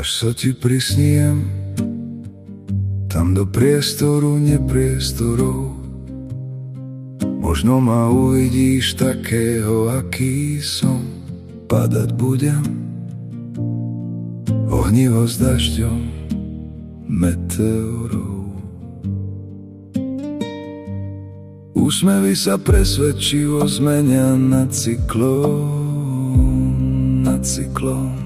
Až sa ti prisniem, tam do priestoru nepriestorov. Možno ma uvidíš takého, aký som. Padať budem, ohnivo s dažďom meteorov. Úsmevy sa presvedčivo zmenia na cyklón, na cyklón,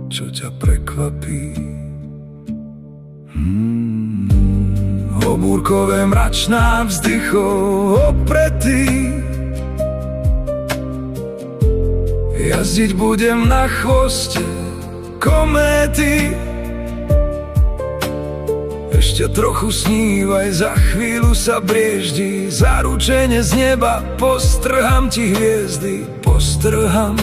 čo ťa prekvapí. Obúrkové mračná vzdychov opretý. Jazdiť budem na chvoste kométy. Ešte trochu snívaj, za chvíľu sa brieždi. Zaručene z neba postrham ti hviezdy. Postrham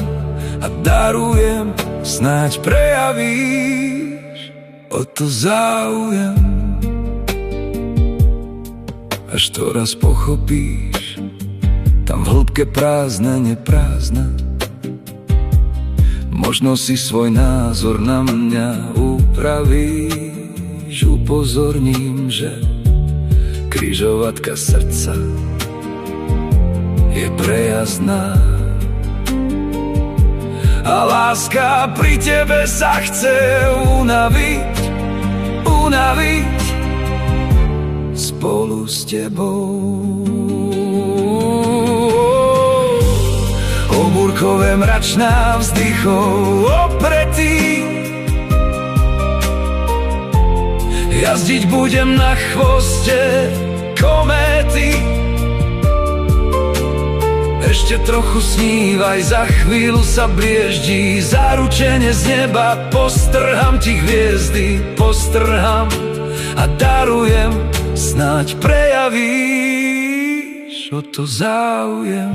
a darujem, snáď prejavíš o to záujem. Až to raz pochopíš, tam v hĺbke prázdne, neprázdna. Možno si svoj názor na mňa upravíš. Upozorním, že križovatka srdca je prejazdná. A láska pri tebe sa chce unaviť, unaviť spolu s tebou. Obúrkové mračná vzdychov opretý. Jazdiť budem na chvoste kométy. Ešte trochu snívaj, za chvíľu sa brieždi. Zaručene z neba postrham ti hviezdy. Postrham a darujem, snáď prejavíš o to záujem.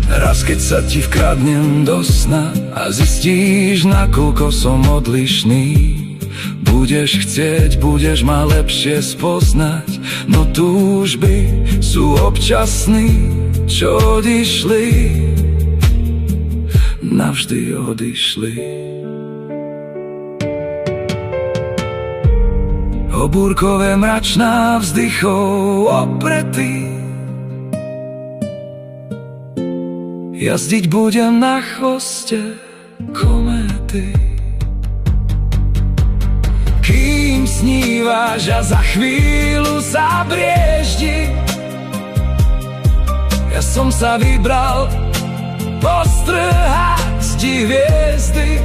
Raz keď sa ti vkradnem do sna a zistíš, nakoľko som odlišný, budeš chcieť, budeš ma lepšie spoznať. No túžby sú občasný, čo odišli, navždy odišli. Obúrkové mračná vzdychov opretý. Jazdiť budem na chvoste kométy. Kým snívaš a za chvíľu sa brieždi. Ja som sa vybral postrhať ti hviezdy.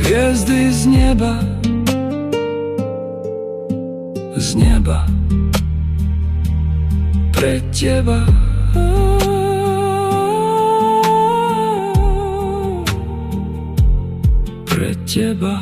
Hviezdy z neba, z neba pre teba. Pre teba.